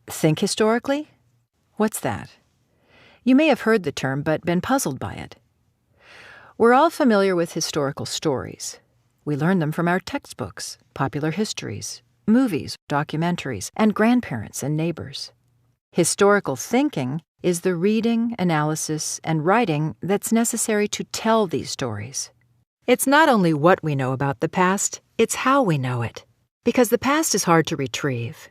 Think historically? What's that? You may have heard the term but been puzzled by it. We're all familiar with historical stories. We learn them from our textbooks, popular histories, movies, documentaries, and grandparents and neighbors. Historical thinking is the reading, analysis, and writing that's necessary to tell these stories. It's not only what we know about the past, it's how we know it. Because the past is hard to retrieve.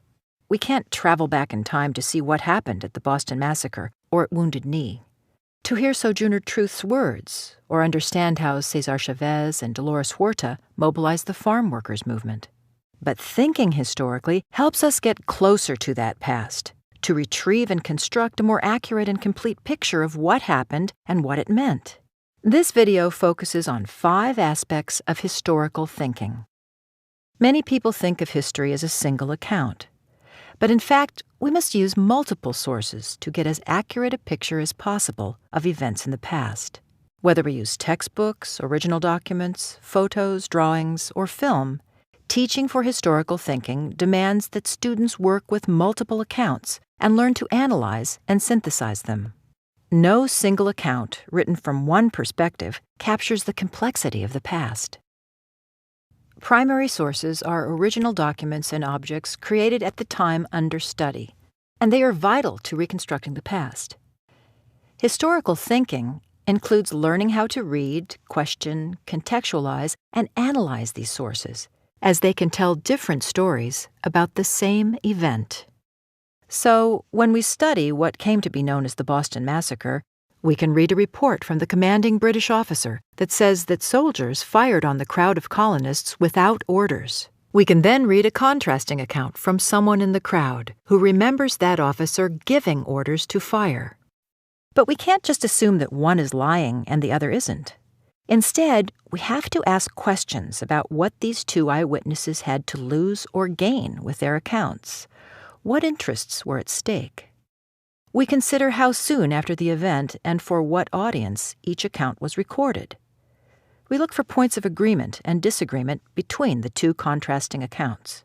We can't travel back in time to see what happened at the Boston Massacre or at Wounded Knee, to hear Sojourner Truth's words, or understand how Cesar Chavez and Dolores Huerta mobilized the farm workers' movement. But thinking historically helps us get closer to that past, to retrieve and construct a more accurate and complete picture of what happened and what it meant. This video focuses on 5 aspects of historical thinking. Many people think of history as a single account. But in fact, we must use multiple sources to get as accurate a picture as possible of events in the past. Whether we use textbooks, original documents, photos, drawings, or film, teaching for historical thinking demands that students work with multiple accounts and learn to analyze and synthesize them. No single account written from one perspective captures the complexity of the past. Primary sources are original documents and objects created at the time under study, and they are vital to reconstructing the past. Historical thinking includes learning how to read, question, contextualize, and analyze these sources, as they can tell different stories about the same event. So, when we study what came to be known as the Boston Massacre, we can read a report from the commanding British officer that says that soldiers fired on the crowd of colonists without orders. We can then read a contrasting account from someone in the crowd who remembers that officer giving orders to fire. But we can't just assume that one is lying and the other isn't. Instead, we have to ask questions about what these 2 eyewitnesses had to lose or gain with their accounts. What interests were at stake? We consider how soon after the event and for what audience each account was recorded. We look for points of agreement and disagreement between the 2 contrasting accounts.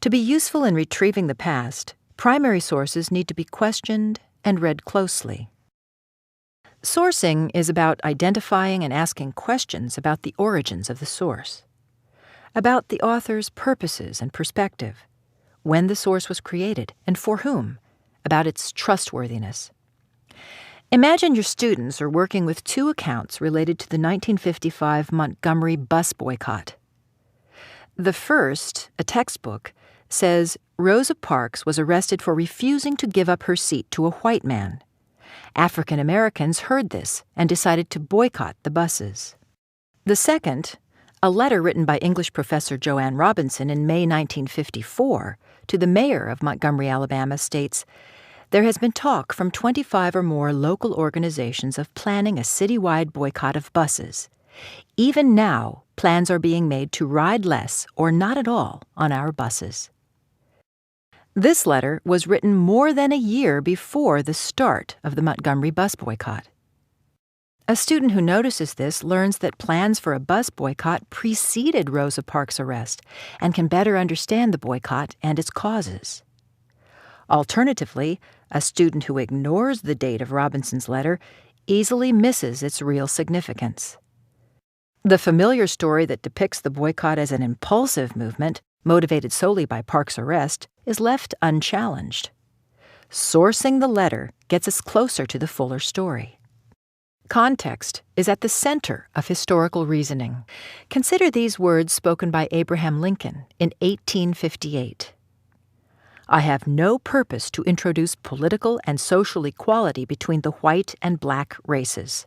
To be useful in retrieving the past, primary sources need to be questioned and read closely. Sourcing is about identifying and asking questions about the origins of the source, about the author's purposes and perspective, when the source was created and for whom, about its trustworthiness. Imagine your students are working with 2 accounts related to the 1955 Montgomery bus boycott. The first, a textbook, says Rosa Parks was arrested for refusing to give up her seat to a white man. African Americans heard this and decided to boycott the buses. The second, a letter written by English professor Joanne Robinson in May 1954 to the mayor of Montgomery, Alabama, states, "There has been talk from 25 or more local organizations of planning a citywide boycott of buses. Even now, plans are being made to ride less or not at all on our buses." This letter was written more than a year before the start of the Montgomery bus boycott. A student who notices this learns that plans for a bus boycott preceded Rosa Parks' arrest and can better understand the boycott and its causes. Alternatively, a student who ignores the date of Robinson's letter easily misses its real significance. The familiar story that depicts the boycott as an impulsive movement, motivated solely by Parks' arrest, is left unchallenged. Sourcing the letter gets us closer to the fuller story. Context is at the center of historical reasoning. Consider these words spoken by Abraham Lincoln in 1858. "I have no purpose to introduce political and social equality between the white and black races.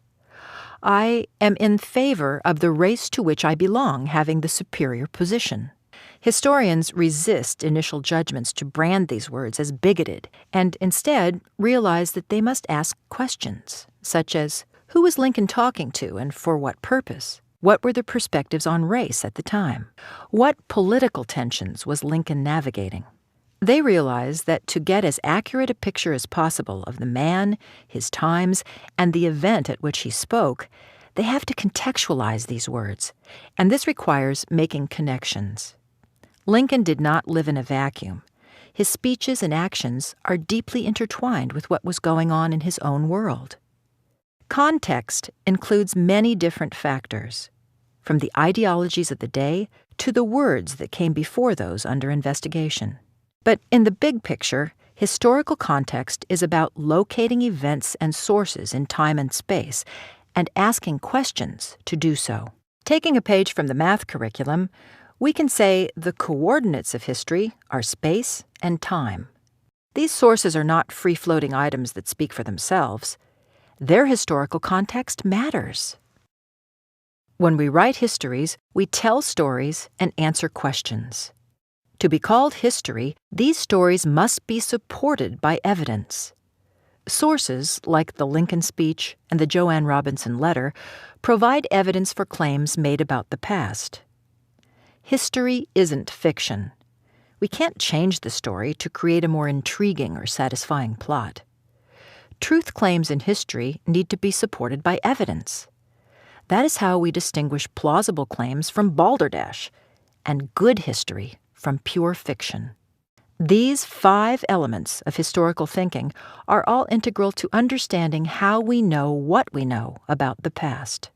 I am in favor of the race to which I belong having the superior position." Historians resist initial judgments to brand these words as bigoted and instead realize that they must ask questions, such as, who was Lincoln talking to and for what purpose? What were the perspectives on race at the time? What political tensions was Lincoln navigating? They realized that to get as accurate a picture as possible of the man, his times, and the event at which he spoke, they have to contextualize these words, and this requires making connections. Lincoln did not live in a vacuum. his speeches and actions are deeply intertwined with what was going on in his own world. Context includes many different factors, from the ideologies of the day to the words that came before those under investigation. But in the big picture, historical context is about locating events and sources in time and space and asking questions to do so. Taking a page from the math curriculum, we can say the coordinates of history are space and time. These sources are not free-floating items that speak for themselves. Their historical context matters. When we write histories, we tell stories and answer questions. To be called history, these stories must be supported by evidence. Sources, like the Lincoln speech and the Joanne Robinson letter, provide evidence for claims made about the past. History isn't fiction. We can't change the story to create a more intriguing or satisfying plot. Truth claims in history need to be supported by evidence. That is how we distinguish plausible claims from balderdash, and good history from pure fiction. These 5 elements of historical thinking are all integral to understanding how we know what we know about the past.